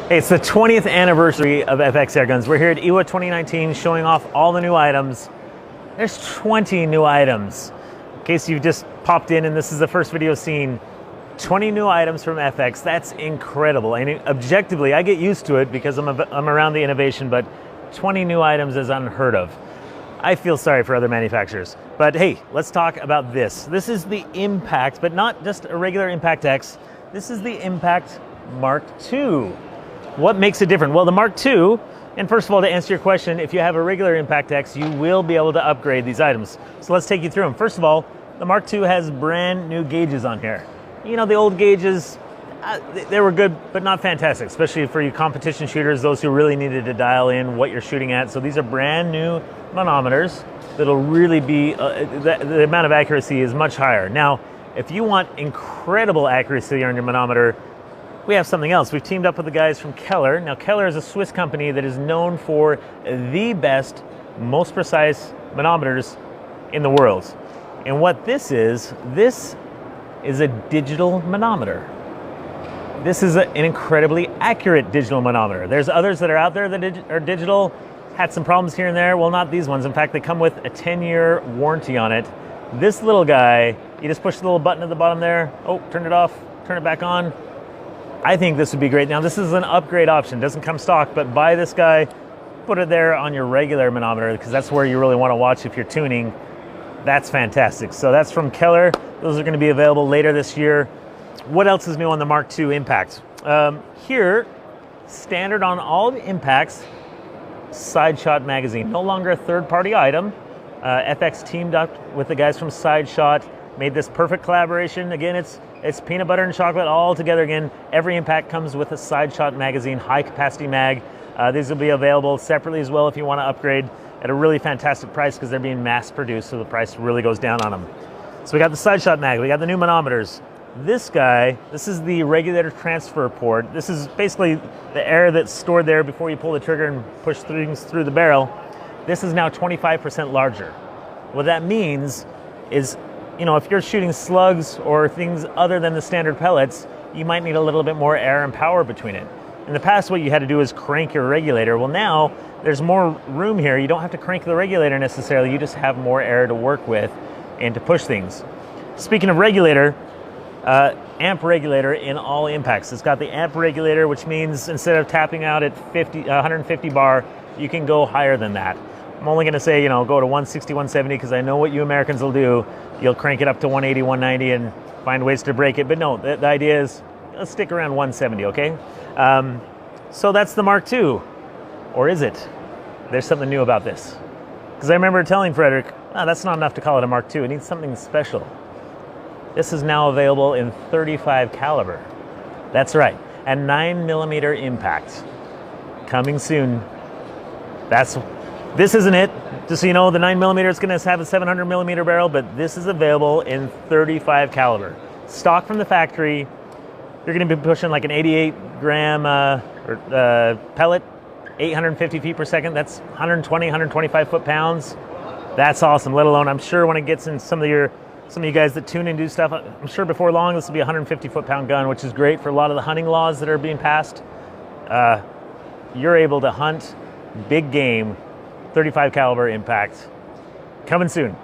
Hey, it's the 20th anniversary of FX Air Guns. We're here at IWA 2019 showing off all the new items. There's 20 new items. In case you've just popped in and this is the first video seen, 20 new items from FX. That's incredible. I mean, objectively, I get used to it because I'm around the innovation, but 20 new items is unheard of. I feel sorry for other manufacturers. But hey, let's talk about this. This is the Impact, but not just a regular Impact X. This is the Impact Mark II. What makes it different? Well, the Mark II, and first of all, to answer your question, if you have a regular Impact X, you will be able to upgrade these items. So let's take you through them. First of all, the Mark II has brand new gauges on here. You know, the old gauges, they were good, but not fantastic, especially for you competition shooters, those who really needed to dial in what you're shooting at. So these are brand new manometers that'll really be, the amount of accuracy is much higher. Now, if you want incredible accuracy on your manometer, we have something else. We've teamed up with the guys from Keller. Now, Keller is a Swiss company that is known for the best, most precise manometers in the world. And what this is a digital manometer. This is an incredibly accurate digital manometer. There's others that are out there that are digital, had some problems here and there. Well, not these ones. In fact, they come with a 10-year warranty on it. This little guy, you just push the little button at the bottom there. Oh, turn it off, turn it back on. I think this would be great. Now, this is an upgrade option. It doesn't come stock, but buy this guy, put it there on your regular manometer because that's where you really want to watch if you're tuning. That's fantastic. So that's from Keller. Those are going to be available later this year. What else is new on the Mark II Impact? Here, standard on all the Impacts, side shot magazine. No longer a third-party item. FX teamed up with the guys from Side Shot, made this perfect collaboration. Again, it's peanut butter and chocolate all together. Again, every Impact comes with a Side Shot magazine, high capacity mag. These will be available separately as well if you want to upgrade at a really fantastic price because they're being mass produced, so the price really goes down on them. So we got the Side Shot mag, we got the new manometers. This guy, this is the regulator transfer port. This is basically the air that's stored there before you pull the trigger and push things through the barrel. This is now 25% larger. What that means is, you know, if you're shooting slugs or things other than the standard pellets, you might need a little bit more air and power between it. In the past, what you had to do is crank your regulator. Well, now there's more room here. You don't have to crank the regulator necessarily. You just have more air to work with and to push things. Speaking of regulator, amp regulator in all Impacts. It's got the amp regulator, which means instead of tapping out at 150 bar, you can go higher than that. I'm only going to say, you know, go to 160, 170 because I know what you Americans will do. You'll crank it up to 180, 190 and find ways to break it. But no, the idea is let's stick around 170, okay? So that's the Mark II. Or is it? There's something new about this. Because I remember telling Frederick, that's not enough to call it a Mark II. It needs something special. This is now available in 35 caliber. That's right, a 9mm Impact. Coming soon. This isn't it. Just so you know, the 9mm is going to have a 700mm barrel, but this is available in 35 caliber. Stock from the factory. You're going to be pushing like an 88 gram pellet, 850 feet per second. That's 120, 125 foot-pounds. That's awesome. Let alone, I'm sure when it gets in some of you guys that tune and do stuff, I'm sure before long this will be a 150 foot-pound gun, which is great for a lot of the hunting laws that are being passed. You're able to hunt big game, 35 caliber Impact. Coming soon.